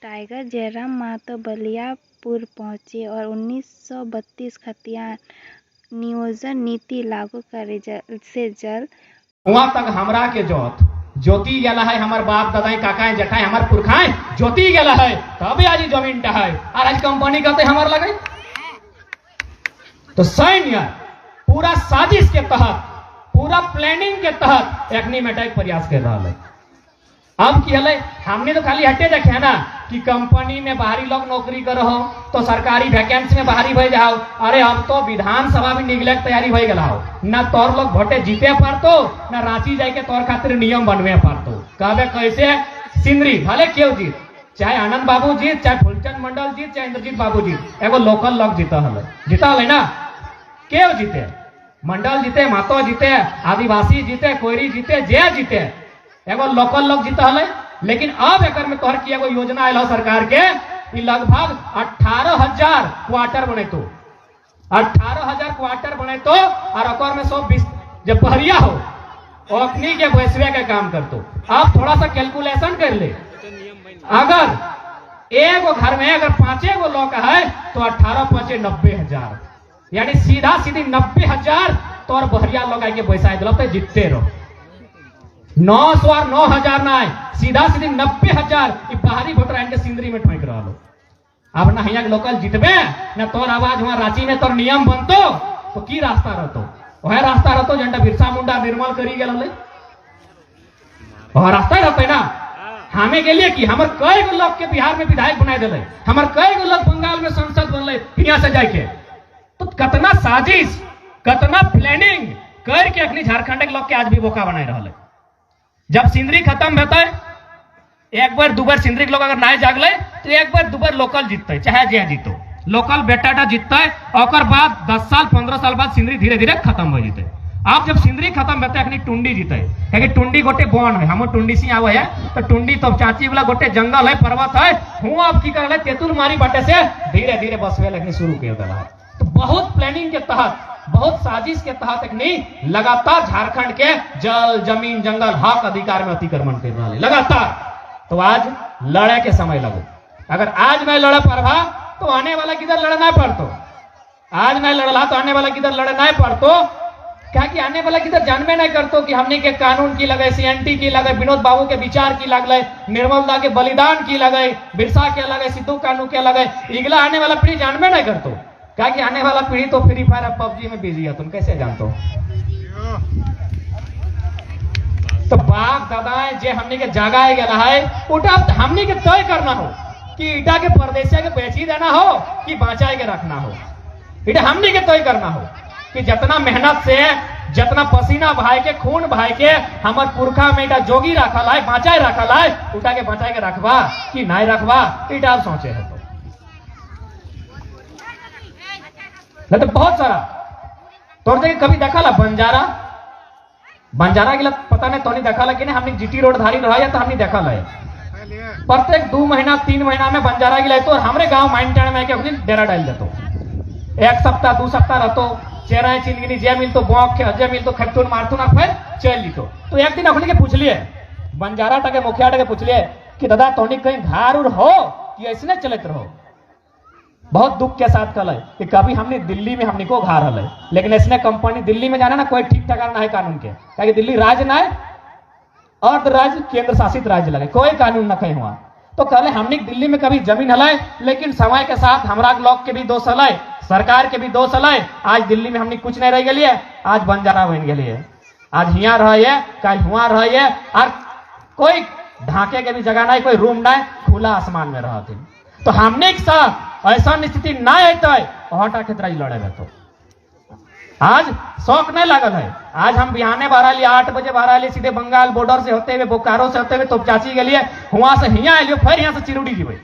Tiger Jairam Mahato Baliyapur पहुंचे और 1932 खतियान नियोजन नीति लागू करे से जल वहां तक हमरा के ज्योति गेला है, हमार बाप दादा काका जठाई हमार पुरखाएं ज्योति गेला है, तब आज जमीन टा है और आज कंपनी कहते हमार लगे। तो सैन्य पूरा साजिश के तहत, पूरा प्लानिंग के तहत एकनी मेटाई प्रयास कर रहा है। अब की हले हमने तो खाली हटे देखे है ना कि कंपनी में बाहरी लोग नौकरी करो हो तो सरकारी वैकेंसी में बाहरी भय जाओ। अरे अब तो विधानसभा में निकले तैयारी भय गला हो ना, तोर लोग वोटे जीते पारतो ना रांची जाके तोर खातिर नियम बनवे पारतो। कहबे कैसे सिंदरी भले क्यों जीत, चाहे आनंद बाबू जीत, चाहे फुलचंद मंडल जीत, चाहे इंद्रजीत बाबू जीत, एगो लोकल लोग जीता हले ना। क्यों जीते? मंडल जीते, मातो जीते, आदिवासी जीते, कोयरी जीते, जे जीते, एगो लोकल लोग जीता हले। लेकिन अब एक में तोहर की एगो योजना आयल सरकार के कि लगभग 18,000 क्वार्टर बने तो 18,000 क्वार्टर बने तो और ओकर में 120 जब पहरिया हो अपनी के वैसवे के काम कर तो। आप थोड़ा सा कैलकुलेशन कर ले, अगर एगो घर में अगर 5 गो लोग है तो 18 5 90,000, यानी सीधा सीधी 90,000 तोर बहरिया लोग आके पैसा दिल तो जीतते रहो। 900 और 9,000 ना आए, सीधा सीधी 90,000 बाहरी वोटर आइन के सिंदरी में ठोक रहा लो। अब ना यहाँ लोकल जीतबे ना तोर आवाज वहां रांची में तोर नियम बनतो तो की रास्ता रहतो? वह रास्ता रहतो जंटा बिरसा मुंडा निर्मल करी गेल वह रास्ता रहते ना। हमें के लिए कि हमर कई गो लोग के बिहार में विधायक बना दिले, हमर कई गो लोग बंगाल में संसद बनले यहाँ से जाके। तो कितना साजिश, कितना प्लानिंग करके अपनी झारखंड के लोग के आज भी बोका बनाए रहा। जब सिंदरी खत्म होता है, एक बार दो बार सिंदरी के लोग अगर ना जागले तो एक बार दो बार लोकल जीतते, चाहे जे जीतो लोकल बेटा जीतता है। और बाद 10 साल 15 साल बाद सिंदरी धीरे धीरे खत्म हो जीते। अब जब सिंदरी खत्म होता है टुंडी जीते, क्योंकि टुंडी गोटे बन है, हम टुंडी से आवे है तो टुंडी तो चाची वाला गोटे जंगल है, पर्वत है। हूँ अब की कर तेतुल मारी बाटे से धीरे धीरे बसवे लगनी शुरू कर दिला। तो बहुत प्लानिंग के तहत, बहुत साजिश के तहत एक नहीं लगातार झारखंड के जल जमीन जंगल हक अधिकार में अतिक्रमण कर रहा है लगातार। तो आज लड़े के समय लगो, अगर आज मैं लड़ा पड़वा तो आने वाला किधर लड़ना पड़तो, आज मैं लड़ला तो आने वाला किधर लड़ना पड़तो। क्या कि आने वाला किधर जानबे नहीं करतो कि हमने के कानून की लगे, CNT की लगे, विनोद बाबू के विचार की लगे, निर्मल दा के बलिदान की लगे, बिरसा के लगे, सिद्धू कानू के लगे। इगला आने वाला पीढ़ी जानबे नहीं करतो, क्या कि आने वाला पीढ़ी तो फ्री फायर PUBG में बिजी है, तुम कैसे जानते हो? तो बाप दादा जे हमने के जगाए गया है उठा हमने के तय करना हो कि इटा के परदेशिया के बेची देना हो कि बचाए के रखना हो। इटा हमने के तय करना हो कि जितना मेहनत से, जितना पसीना बहाए के, खून बहाए के हमार पुरखा में इटा जोगी रखल है, बचाए रखल है, उठा के बचाए के रखवा कि नहीं रखवा, इटा आप सोचे है। नहीं तो बहुत सारा तोर जगह कभी देखा ला बंजारा गिला पता नहीं तो नहीं देखा ला कि नहीं। हमने GT रोड धारी रहा है तो हमने देखा ला प्रत्येक 2 महीना 3 महीना में बंजारा गिला तो हमारे गांव माइंड में आके डेरा डाल देते। 1 सप्ताह 2 सप्ताह रहतो, चेहरा चिलगिनी जे मिल तो बौक जे मिल तो खतून मारतू ना फिर चल ली। तो एक दिन अपने के पूछ लिए बंजारा टके मुखिया टके पूछ लिए कि दादा तोनी कहीं घर उर हो कि ऐसे चलते रहो। बहुत दुख के साथ कल है कि कभी हमने दिल्ली में हमने को घर हल, लेकिन इसने कंपनी दिल्ली में जाना ना कोई ठीक ठिकाना है कानून के, क्योंकि दिल्ली राज्य ना है, अर्ध राज्य केंद्र शासित राज्य लगे, कोई कानून न कहीं हुआ। तो कल हमने दिल्ली में कभी जमीन हलाए, लेकिन समय के साथ हमारा लोग के भी दोष हलाए, सरकार के भी दोष हलाए। आज दिल्ली में हमने कुछ नहीं रह गई है, आज बंजारा बन गई, आज यहाँ रहे कल हुआ रहे, और कोई ढाके के भी जगह नहीं, कोई रूम नहीं, खुला आसमान में रहते। तो हमने एक साथ ऐसा स्थिति ना आता है हटा खेतरा लड़े में। तो आज शौक नहीं लगल है, आज हम बिहाने 8 बजे 12 सीधे बंगाल बॉर्डर से होते हुए, बोकारो से होते हुए तोपचाची के लिए वहां से यहाँ आइए, फिर यहाँ से चिरुडी जीवे।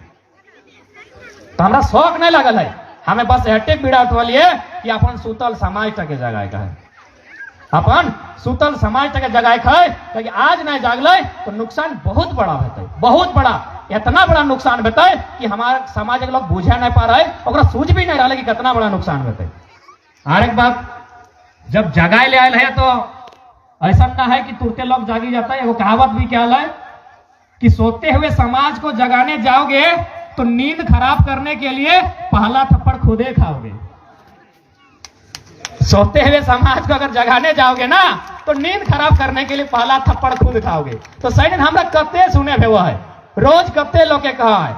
तो हमारा शौक नहीं लगल है, हमें बस हटे पीड़ा उठवा लिए कि अपन सुतल समाज तक जगाए का है, अपन सुतल समाज तक जगाए है। क्योंकि आज नहीं जागले तो नुकसान बहुत बड़ा होता, बहुत बड़ा, इतना बड़ा नुकसान होता है कि हमारे समाज के लोग बुझे नहीं पा रहे, और सूझ भी नहीं रहा कि कितना बड़ा नुकसान होता है। और एक बात, जब जगाए ले आए है तो ऐसा ना है कि तुरते लोग जागी जाता है। वो कहावत भी क्या है कि सोते हुए समाज को जगाने जाओगे तो नींद खराब करने के लिए पहला थप्पड़ खुदे खाओगे। सोते हुए समाज को अगर जगाने जाओगे ना तो नींद खराब करने के लिए पहला थप्पड़ खुद खाओगे। तो सही हमरा कते सुने हुए है, रोज कते लोग के कहा है,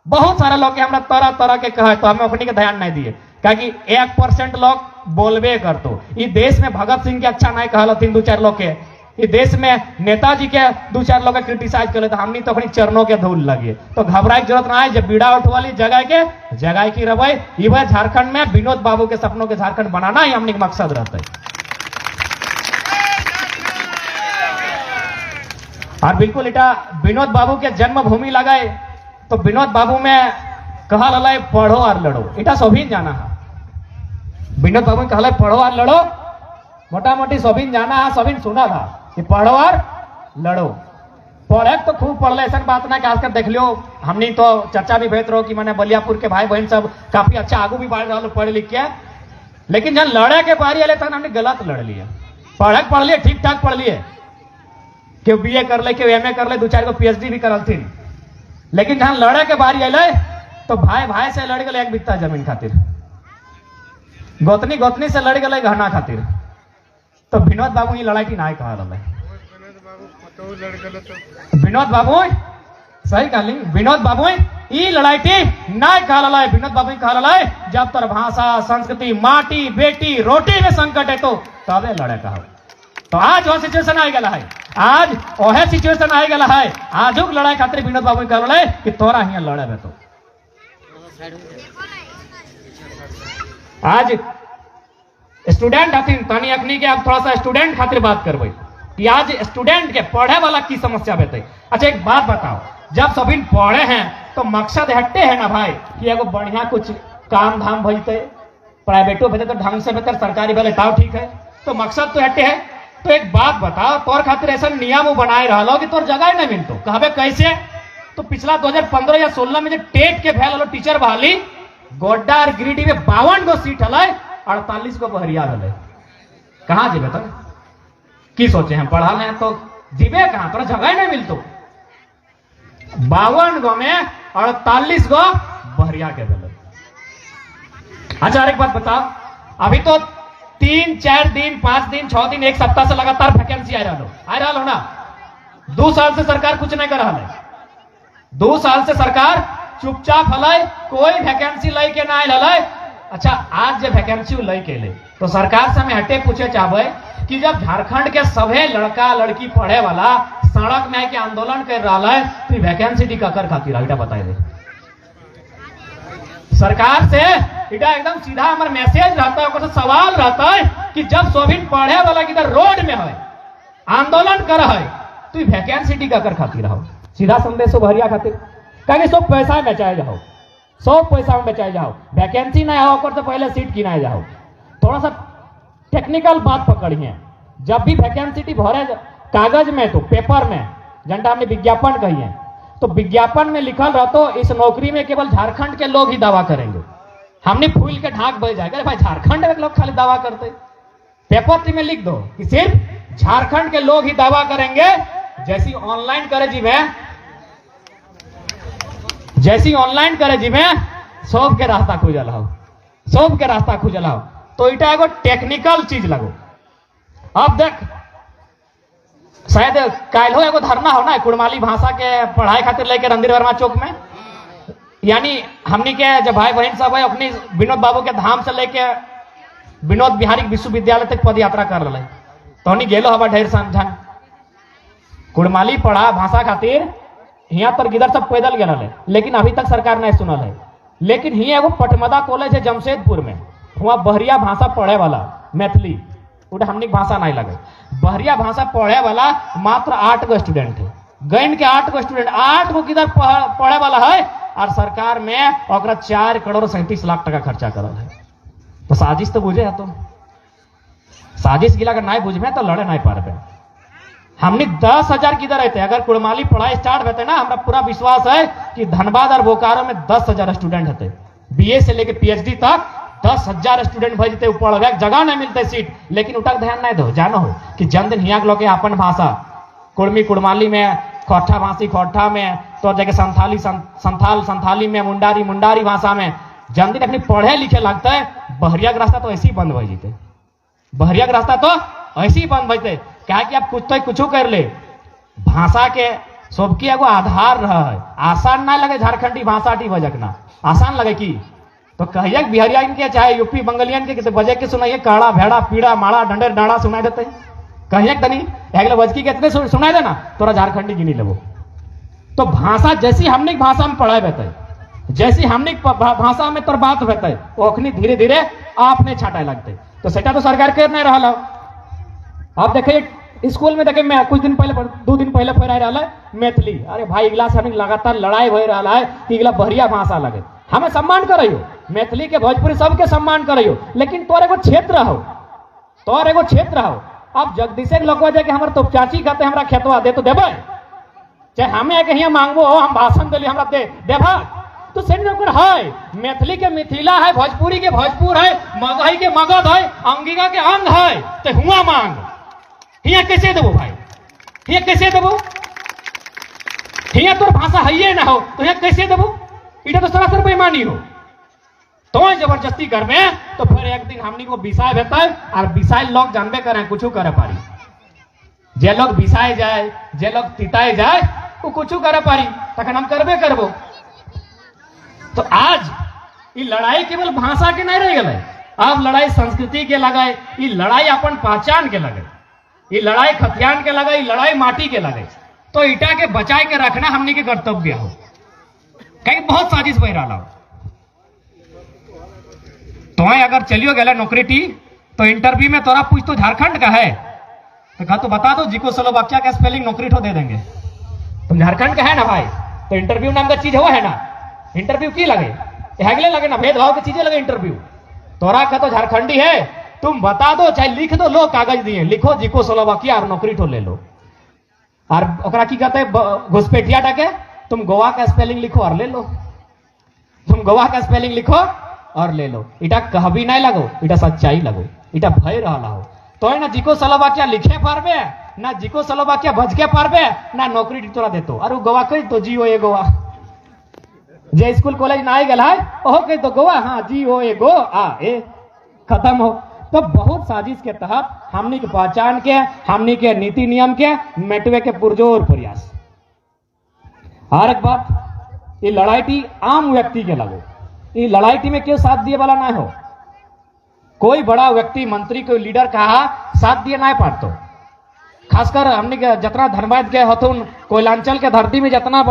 बहुत सारा लोग के हमरा तरह तरह के कहा है, तो हमें अपनी के ध्यान नहीं दिए। क्योंकि 1% लोग बोलबे कर तो इस देश में भगत सिंह के अच्छा नहीं कहलथिन, 2-4 लोग के इस देश में नेताजी के 2-4 लोग क्रिटिसाइज कर, हमनी तो अपनी चरणों के धूल लगे। तो घबराए की जरूरत ना है, जब बीड़ा उठवाली जगह की रवै इवह झारखंड में विनोद बाबू के सपनों के झारखंड बनाना ही हमने मकसद रहता है। और बिल्कुल इटा विनोद बाबू के जन्मभूमि लगाए तो विनोद बाबू में कहा ललाए पढ़ो और लड़ो, इटा सभी जाना है। विनोद बाबू कहला पढ़ो और लड़ो, मोटा मोटी सभी जाना है, सभी सुना था कि पढ़ो और लड़ो। पढ़े तो खूब पढ़ले, ऐसा बात ना कि आजकल देख लियो हमने तो चर्चा भी भेज रहो कि मैंने बलियापुर के भाई बहन सब काफी अच्छा आगू भी बढ़ रहा पढ़ लिख के, लेकिन जब लड़े के बारी आए तब हमने गलत लड़ लिए। पढ़ लिए ठीक ठाक पढ़ लिए, क्यों BA कर ले, क्यों MA कर ले, 2-4 को PhD भी करल थी, लेकिन जहां लड़े के बारी आए तो भाई भाई से लड़ गए 1 बित्ता जमीन खातिर, गोतनी गोतनी से लड़ गए गहना खातिर। तो विनोद बाबू ये लड़ाई ना कहा रहा, विनोद बाबू सही कहली, विनोद बाबू ये लड़ाई ना कहा रहा। विनोद बाबू कहा रहा जब तर भाषा संस्कृति माटी बेटी रोटी में संकट है तो तबे लड़े कहा। तो आज वह सिचुएशन आ गया है, आज वह सिचुएशन आ गया है, आजुक लड़ाई खातिर विनोद बाबू कह रहा है कि तोरा हियां लड़े बे। तो आज स्टूडेंट हथिन तनी अखनी के, अब थोड़ा सा स्टूडेंट खातिर बात करबे कि आज स्टूडेंट के पढ़े वाला की समस्या बेते। अच्छा एक बात बताओ, जब सभी पढ़े हैं तो मकसद हटते है ना भाई कि एगो बढ़िया कुछ काम धाम भजते, प्राइवेटो भेजे तो ढंग से बेहतर, सरकारी भले ताव ठीक है, तो मकसद तो हटते है। तो एक बात बताओ, तोर खातिर ऐसा नियम बनाए रहा कि तोर जगह नहीं मिलतो, कहबे कैसे? तो पिछला 2015 या 16 में जो टेट के भेल टीचर बहाली गोड्डा और गिरिडीह में 52 गो सीट हल, 48 गो बहरिया हल। कहाँ जेबे तो की सोचे हम पढ़ा लें तो जीबे कहाँ, तोरा जगह नहीं मिलतो। 52 गो में 48 गो बहरिया के भेल। अच्छा एक बात बताओ, अभी तो 3-4 दिन 5 दिन 6 दिन 1 सप्ताह से लगातार वैकेंसी आ रहा हो ना। 2 साल से सरकार कुछ नहीं कर रहा है, 2 साल से सरकार चुपचाप हल, कोई वैकेंसी लेके ना आयल। अच्छा आज जब वैकेंसी लेके ले तो सरकार से हमें हटे पूछे चाहे कि जब झारखंड के सभे लड़का लड़की पढ़े वाला सड़क में आके आंदोलन कर रहा है तो वैकेंसी टीकाकर खातिर इटा बताए दे सरकार से। इटा एकदम सीधा हमारा मैसेज रहता है, सवाल रहता है कि जब सोभिन पढ़े वाला किधर रोड में है आंदोलन कर है तो वैकेंसी टीकाकर खातिर रहो। सीधा संदेश भरिया खातिर कहीं सब पैसा में बचाए जाओ, सब पैसा में बचाए जाओ, वैकेंसी नहीं हो तो पहले सीट गिनाए जाओ। थोड़ा सा टेक्निकल बात पकड़िए, जब भी वैकेंसी भरे कागज में तो पेपर में जनता हमने विज्ञापन कही है तो विज्ञापन में लिखल रह तो इस नौकरी में केवल झारखंड के लोग ही दावा करेंगे। हमने फूल के ढाक बज जाएगा, भाई झारखंड के लोग खाली दावा करते, पेपर में लिख दो कि सिर्फ झारखंड के लोग ही दावा करेंगे। जैसी ऑनलाइन करे जी में सब के रास्ता खुजल हो, सब के रास्ता खुजल हो। तो इटा एगो टेक्निकल चीज लगो। अब देख शायद कल एगो धरना हो ना कुड़माली भाषा के पढ़ाई खातिर लेके रणधीर वर्मा चौक में, यानी हमनी के जब भाई बहन सब है अपनी विनोद बाबू के धाम से लेके विनोद बिहारी विश्वविद्यालय तक पद यात्रा कर रहे तो हमनी गेलो हवा ढेर समझन कुड़माली पढ़ा भाषा खातिर यहाँ पर गिदर सब पैदल गए है, लेकिन अभी तक सरकार नहीं सुनल है। लेकिन ही एगो पटमदा कॉलेज है जमशेदपुर में, वहाँ बहरिया भाषा पढ़े वाला मैथिली उड़ा हमनी भाषा नहीं लगे, बहरिया भाषा पढ़े वाला मात्र 8 गो स्टूडेंट है। गैन के 8 गो स्टूडेंट, 8 गो किधर पढ़े वाला है और सरकार में 4 करोड़ 37 लाख टका खर्चा करल है। तो साजिश तो बुझे है, तो साजिश गिला अगर नहीं बुझे तो लड़े नहीं पारे। हमने 10,000 किधर रहते, अगर कुड़माली पढ़ाई स्टार्ट होते ना, हमारा पूरा विश्वास है कि धनबाद और बोकारो में 10,000 स्टूडेंट होते, BA से लेके PhD तक 10,000 स्टूडेंट भेजते, पढ़े जगह नहीं मिलते सीट। लेकिन उठक ध्यान नहीं दो, जानो हो कि जन दिन हियाँ लोग अपन भाषा कुड़मी कुड़माली में खोट्ठा भाषी खोट्ठा में, तो जगह संथाली में, मुंडारी भाषा में जल्दी रखनी पढ़े लिखे लगता है। बहरिया का रास्ता तो ऐसे ही बंद हो जाते, बहरिया का रास्ता तो ऐसे ही बंद होते। क्या कि आप कुछ तो कुछ कर ले, भाषा के सबके एगो आधार रहे। आसान ना लगे झारखंडी भाषा टी बजकना, आसान लगे की तो कहिए बिहारिया के चाहे यूपी बंगालियन के बजे के सुनाइए काड़ा भेड़ा पीड़ा माड़ा डंडर डाड़ा सुनाई देते। कहिए तनी अगले बजकी के सुनाई देना तोरा झारखंडी गिनी लेबो। तो भाषा जैसी हमने भाषा में पढ़ाए बेते, जैसी हमने भाषा में तोर बात बेते, ओखनी धीरे धीरे आपने छाटाए लगते। तो सेटा तो सरकार कर नहीं रहा। अब देखिए स्कूल में देखे मैं कुछ दिन पहले 2 दिन पहले फैराई रहा है मैथिली। अरे भाई इगला से हमें लगातार लड़ाई हो रहा है कि इगला बहरिया भाषा लगे। हमें सम्मान करियो, मैथिली के भोजपुरी सबके सम्मान करियो, लेकिन तोर एगो क्षेत्र हो, तोर एगो क्षेत्र हो। अब जगदीश लोग जाके हमारे तो चाची कहते हमारा खेतवा दे तो देवे, चाहे हमें कहीं मांगबो हम भाषण दिली हमरा देभा तो सेन है। मैथिली के मिथिला है, भोजपुरी के भोजपुर है, मगही के मगध है, अंगिका के अंग है। तो हुआ मांग हिया कैसे देबो भाई, हिया कैसे देबो? हिया तोर भाषा है ना हो तो हिया कैसे देबो? इटा तो सरासर बेईमानी हो। तो जबरदस्ती कर में तो फिर एक दिन हमनी को विषय बेता है और विषय लोग जानबे करें कुछ करे पारी। जे लोग विषय जाए, जे लोग तिताए जाए वो कुछ करे पारी, तखन हम करबे करबो। तो आज ये लड़ाई केवल भाषा के नहीं रह गए, अब लड़ाई संस्कृति के लगे, ये लड़ाई अपन पहचान के लगे, ये लड़ाई खतियान के लगे, ये लड़ाई माटी के लगे। तो ईटा के बचाए के रखना हमनी के कर्तव्य हो। कहीं बहुत साजिश बह रहा हो। तो अगर चलियो गया नौकरी टी तो इंटरव्यू में तोरा पूछ तो झारखंड का है तो कहा तो बता दो जिको स्लोवाकिया का स्पेलिंग नौकरी ठो दे देंगे। तुम झारखंड का है ना भाई, तो इंटरव्यू नाम का चीज हो है ना। इंटरव्यू की लगे हगले लगे ना, भेदभाव की चीजें लगे इंटरव्यू। तोरा का तो झारखंडी है, तुम बता दो चाहे लिख दो, लो कागज दिए लिखो जिको स्लोवाकिया और नौकरी ठो ले लो। और ओकरा की कहते घुसपैठिया टाके तुम गोवा का स्पेलिंग लिखो और ले लो, तुम गोवा का स्पेलिंग लिखो और ले लो। इटा कहबी नहीं लगो, इटा सच्चाई लगो, इटा भय रहा हो। तो है ना जिको स्लोवाकिया लिखे पारबे ना जिको स्लोवाकिया भजके पारबे ना नौकरी तोरा देतो। और गोवा कही तो जी ओ ए गोवा, जे स्कूल कॉलेज ना आई गल है ओहो कही तो गोवा, हाँ जी ओ ए गो आ ए खत्म हो। तो बहुत साजिश के तहत हमनी के पहचान के, हमनी के नीति नियम के मेटवे के पुरजोर प्रयास। हर एक बात ये लड़ाई टी आम व्यक्ति के लगो, ये लड़ाई टी में क्यों साथ दिए वाला ना हो। कोई बड़ा व्यक्ति मंत्री कोई लीडर कहा साथ दिए ना पारतो। खासकर हमने के जितना धनबाद के हथुन, कोयलांचल के धरती में जितना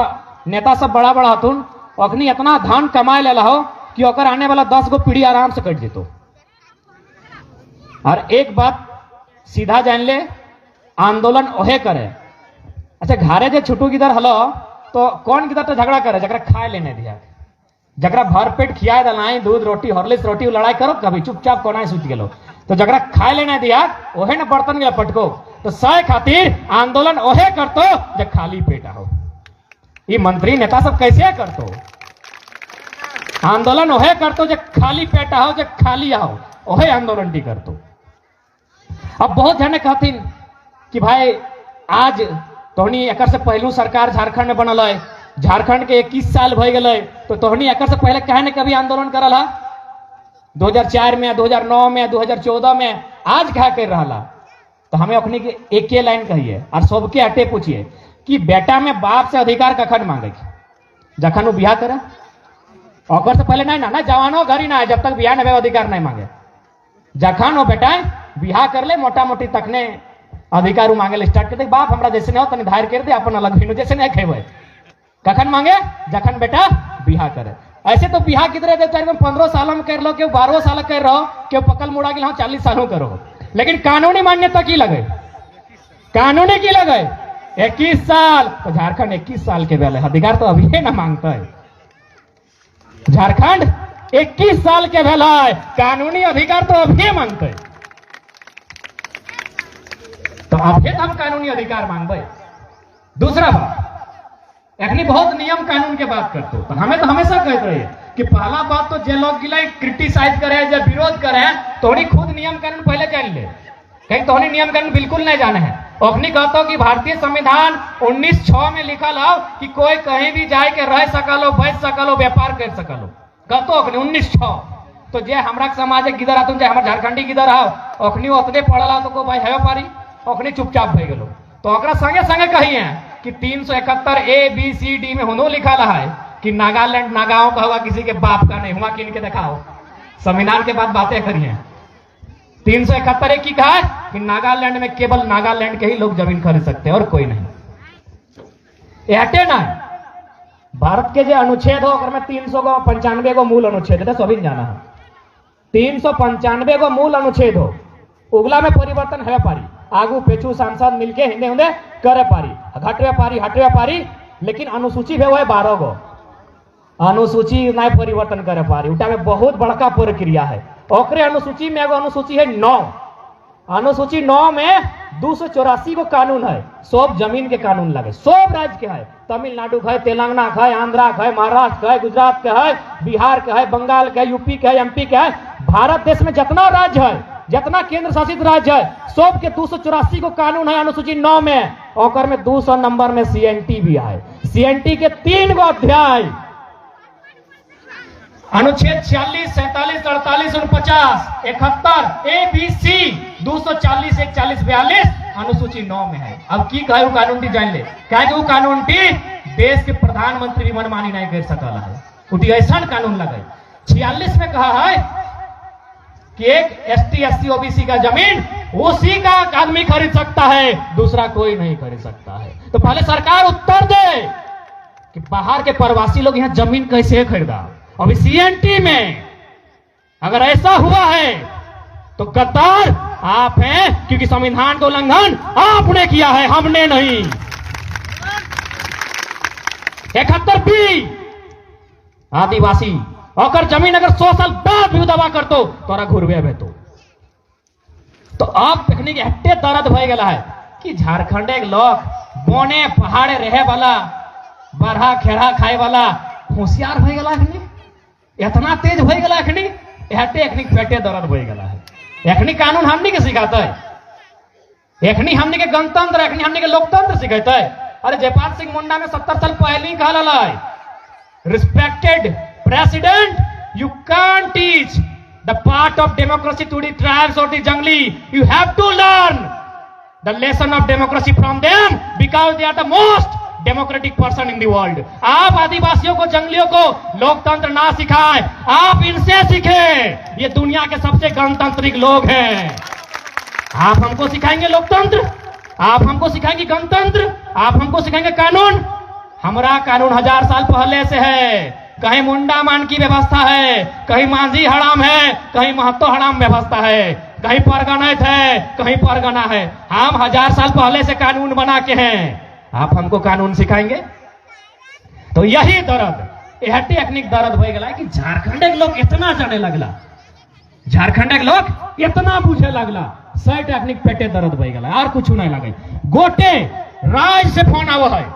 नेता सब बड़ा बड़ा हथुन, अखनी इतना धन कमाए लेला हो कि ओकर आने वाला 10 गो पीढ़ी आराम से कट जेतो। और एक बात सीधा जान ले, आंदोलन ओहे करे। अच्छा घरे जे छुटू किधर हलो तो कौन किधर तो झगड़ा करे, जरा खाए लेने दिया, जरा भर पेट खियाए दलाई दूध रोटी हॉर्लिक्स रोटी लड़ाई करो कभी चुपचाप कोना सूत गेलो। तो जरा खाए लेने दिया ओहे न बर्तन गया पटको। तो सह खातिर आंदोलन ओहे करतो जब खाली पेट हो। ये मंत्री नेता सब कैसे करतो आंदोलन ओहे करतो जब खाली पेट हो, जब खाली आओ ओहे आंदोलन टी करतो। अब बहुत जने कहती कि भाई आज तोहनी एक से पहलू सरकार झारखंड में बनल है, झारखंड के 21 साल भय गए, तो तोहनी एक से पहले कहे ने कभी आंदोलन करल है 2004 में, 2009 में, 2014 में, आज क्या कर रहा। तो हमें अपनी के एक लाइन कहिए और सबके अटे पूछिए कि बेटा में बाप से अधिकार कखन मांगे, जखन वो बियाह करे। और से पहले नहीं ना जवानो घर ही ना है जब तक बियाह नवे अधिकार नहीं मांगे। जखन वो बेटा बियाह कर ले मोटा मोटी तकने अधिकार मांगे स्टार्ट करते। बाप हमरा जैसे नहीं हो तनी धार कर दे अपन अलग भिनो जैसे नहीं खेबे। कखन मांगे जखन बेटा बियाह करे। ऐसे तो बियाह कितने दे 15 साल में कर लो, क्यों 12 साल कर रहो, क्यों पकल मुड़ा गिल 40 सालों करो। लेकिन कानूनी मान्यता की लगे, कानूनी की लगे 21 साल। तो झारखंड 21 साल के बेले अधिकार तो अभी ना मांगता है। झारखंड 21 साल के बेला है, कानूनी अधिकार तो अभी मांगते है। तो अभी हम कानूनी अधिकार मांगबे। दूसरा बात अखनी बहुत नियम कानून के बात करते हो, तो हमें तो हमेशा कहते रहिए कि पहला बात तो जे लोग गिला क्रिटिसाइज करे, जब विरोध करे, तोहनी खुद नियम कानून पहले जान ले। कहीं तोहनी नियम कानून बिल्कुल नहीं जाने हैं। ओखनी कहतो कि भारतीय संविधान 1906 में लिखल हो कि कोई कहीं भी जाए के रह सकलो, बैठ सकलो, व्यापार कर सकलो। कहतो ओखनी 1906। तो जे हमरा के समाज किधर आतुन, जे हमर झारखंडी किधर आओ, ओखनी ओतने पढ़ला तो को भाई है पारी, ओखनी चुपचाप भई गेलो। तो ओकरा संगे संगे कहिए कि 371 ABCD में होनो लिखा रहा है कि नागालैंड नागाओं का हुआ, किसी के बाप का नहीं हुआ, किन के दिखाओ। संविधान के बाद बातें करिए। 371 की कहा है कि नागालैंड में केवल नागालैंड के ही लोग जमीन खरीद सकते हैं और कोई नहीं। एटे ना भारत के जो अनुच्छेद हो में 395 को मूल अनुच्छेद है, सभी जाना है। 395 को मूल अनुच्छेद हो, उगला में परिवर्तन है पारी, आगू पेछू सांसद मिलके हिंदे हिंदे करे पारी, हटवे पारी, लेकिन अनुसूची भी है 12 गो। अनुसूची नहीं परिवर्तन करे पारी, उटा में बहुत बड़का प्रक्रिया है। ओकरे अनुसूची में एगो अनुसूची है 9। अनुसूची 9 में 284 को कानून है, सब जमीन के कानून लगे, सब राज्य के है। तमिलनाडु है, तेलंगाना है, आंध्रा है, महाराष्ट्र है, गुजरात के है, बिहार के है, बंगाल के है, यूपी के है, MP के है। भारत देश में जितना राज्य है, जितना केंद्र शासित राज्य है, सब के 284 को कानून है अनुसूची 9 में। और में 200 नंबर में CNT भी है। CNT के 3 गो अध्याय, अनुच्छेद 46, 47, 48, 49, 71, ABC, 240, 41, 42 अनुसूची 9 में है। अब की कहे वो कानून टी जान ले, क्या वो कानून टी देश के प्रधानमंत्री भी मनमानी नहीं कर सकल है, उठी ऐसा कानून लगे। 46 में कहा है कि एक ST SC OBC का जमीन उसी का आदमी खरीद सकता है, दूसरा कोई नहीं खरीद सकता है। तो पहले सरकार उत्तर दे कि बाहर के प्रवासी लोग यहाँ जमीन कैसे खरीदा। अभी CNT में अगर ऐसा हुआ है तो गद्दार आप हैं, क्योंकि संविधान का उल्लंघन आपने किया है, हमने नहीं। 71B आदिवासी अगर जमीन अगर 100 साल बाद भी दवा कर तो तोरा घुरवे में तो अब देखने के हट्टे दर्द भय गया है कि झारखंड एक लोग बोने पहाड़े रहे वाला, बरहा खेड़ा खाए वाला होशियार भय गया है, इतना तेज भय गया है, हट्टे एखनी पेटे दर्द भय गया है। एखनी कानून हमने के सिखाता है, एखनी हमने के गणतंत्र, एखनी हमने के लोकतंत्र सिखाता है। अरे जयपाल सिंह मुंडा में 70 साल पहले ही कहा ला है, respected president, you can't teach the part of democracy to the tribes or the jungli. You have to learn the lesson of democracy from them because they are the most democratic person in the world. आप आदिवासियों को, जंगलियों को लोकतंत्र ना सिखाएं, आप इनसे सीखें। ये दुनिया के सबसे गणतांत्रिक लोग हैं। आप हमको सिखाएंगे लोकतंत्र, आप हमको सिखाएंगे गणतंत्र, आप हमको सिखाएंगे कानून। हमारा कानून 1000 साल पहले से है। कहीं मुंडा मान की व्यवस्था है, कहीं मांझी हराम है, कहीं महतो हराम व्यवस्था है, कहीं परगणित है, कहीं परगना है। हम 1000 साल पहले से कानून बना के हैं, आप हमको कानून सिखाएंगे। तो यही दर्द, यह टेक्निक दर्द हो गया कि झारखंड के लोग इतना जाने लगला, झारखंड के लोग इतना बुझे लगला, सही टेक्निक पेटे दर्द हो गया और कुछ नहीं लगे। गोटे राज से फोन आवा है,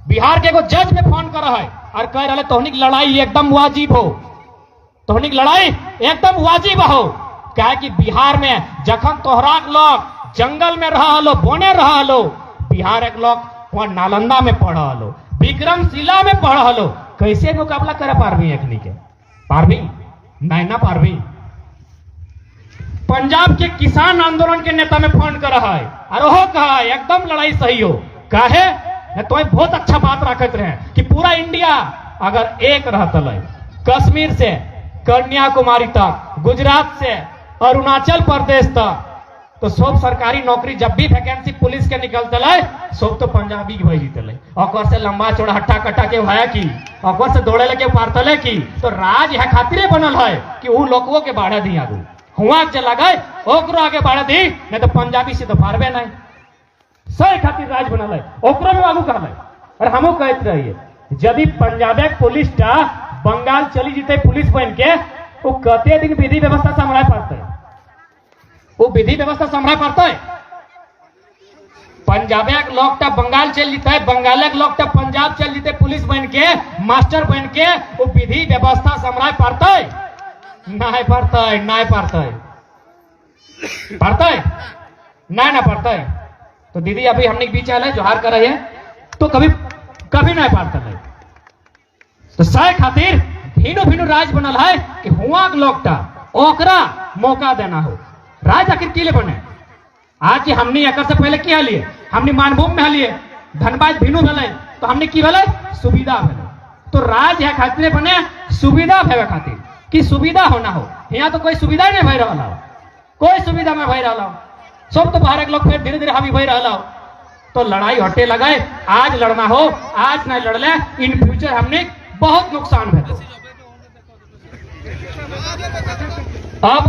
बिहार के एगो जज में फोन कर है और कह रहे तोहनिक लड़ाई एकदम वाजिब हो, तोहनिक लड़ाई एकदम वाजिब हो। क्या कि बिहार में जखन तोहरा लोग जंगल में रहा लो, बोने रहा लो, बिहार एक लोग वहां नालंदा में पढ़ा लो, विक्रमशिला में पढ़ा लो, कैसे मुकाबला करे पारवी एखनी के? पारवी नहीं ना पारवी। पंजाब के किसान आंदोलन के नेता में फोन कर रहा है और वो कहा एकदम लड़ाई सही हो। काहे तो बहुत अच्छा बात रखते रहे कि पूरा इंडिया अगर एक रहता है, कश्मीर से कन्याकुमारी तक, गुजरात से अरुणाचल प्रदेश तक, तो सब सरकारी नौकरी जब भी वैकेंसी पुलिस के निकलते है सब तो पंजाबी भई जीते, और से लंबा चौड़ा हट्टा कट्टा के भाया की, और से दौड़े लेके पारतले की। तो राज यह खातिरे बनल है कि वो लोगों के बाढ़े दी आगू हुआ चला गए, ओकरो आगे बाढ़े दी, नहीं तो पंजाबी से तो पारबे नहीं। सही खातिर राज बनल है, ओकरो में आगू कर ले। और हमो कहते रहिए यदि पंजाब पुलिस टा बंगाल चली जीते पुलिस बन के, वो कते दिन विधि व्यवस्था संभाल पाते, वो विधि व्यवस्था संभाल पाता है। पंजाब के लोग टा बंगाल चल जीता है, बंगाल के लोग टा पंजाब चल जीते पुलिस बन के, मास्टर बन के, वो विधि व्यवस्था संभाल पाता है? नहीं पड़ता है, नहीं पड़ता है, पड़ता है नहीं ना पड़ता है। तो दीदी अभी हमने के बीच आए जोहार कर रहे हैं तो कभी कभी नहीं पार कर रहे तो सह खातिर भिनु भिनु राज बनल है कि हुआ लोगटा ओकरा मौका देना हो। राज आखिर के लिए बने आज की हमने एक से पहले की हलिए हमने मानभूम में हलिए धनबाद भिनु भले तो हमने की भले सुविधा भले तो राज है खातिर बने सुविधा भेवे खातिर कि सुविधा होना हो। यहाँ तो कोई सुविधा नहीं भई रहा हो कोई सुविधा में भई रहा हो सब तो बाहर के लोग फिर धीरे धीरे हावी भई रहा हो तो लड़ाई हटे लगे आज लड़ना हो आज नहीं लड़ले इन फ्यूचर हमने बहुत नुकसान है। अब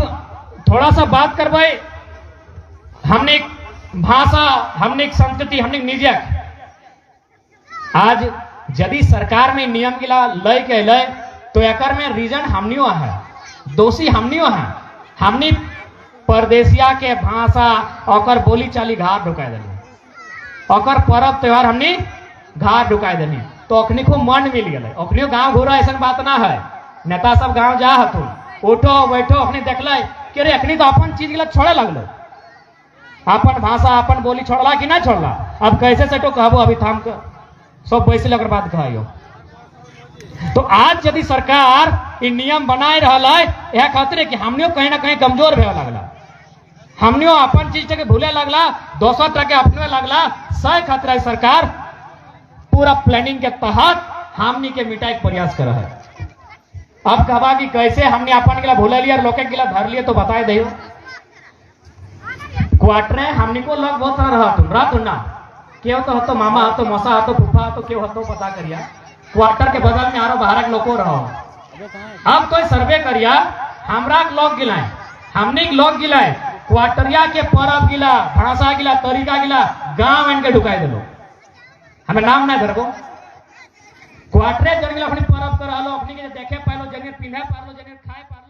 थोड़ा सा बात करवाए हमने एक भाषा हमने एक संस्कृति हमने निजक आज यदि सरकार में नियम गिला लय के लय तो एकर में रीजन हमनियो है दोषी हमनियो है हमनी परदेसिया के भाषा और बोली चाली घाट ढुका देनी और पर्व त्योहार हमनी घाट ढुका देनी तो अखनी को मन मिल गए अखनियो गाँव घूरा ऐसा बात ना है नेता सब गाँव जा हथुन उठो बैठो अखनी देखल कि रे अखनी तो अपन चीज गिला छोड़े लगल अपन भाषा अपन बोली छोड़ला कि ना छोड़ला अब कैसे से तो कहबो अभी थाम कर सब बैसे लगर बात कहियो तो आज यदि सरकार इ नियम बनाए रहा है यह खातिर कि हमनियो कहीं ना कहीं कमजोर भेवे लगला हमनियो अपन चीज के भूले लगला दोसर तरह के अपने लगला सह खातिर सरकार पूरा प्लानिंग के तहत हमनी के मिटाई के प्रयास कर है। अब कहबा कि कैसे हमने अपन गिला भूले लिया लोके गिला धर लिए तो बताए दे क्वार्टर हमनी को लोग बहुत सारा रहा तुम ना क्यों तो हतो मामा हतो मौसा हतो फूफा हतो क्यों हतो पता करिया क्वार्टर के बगल में आरो बाहर के लोगों रहो अब कोई सर्वे करिया हमरा लोग गिलाए हमने लोग गिलाए क्वार्टरिया के परब गिला भाषा गिला तरीका गिला गांव इनके ढुकाई दिलो हमें नाम ना धरबो क्वार्टरे जन गिला अपनी परब कर आलो अपनी के देखे पालो जने पिन्हे पालो जने खाए पालो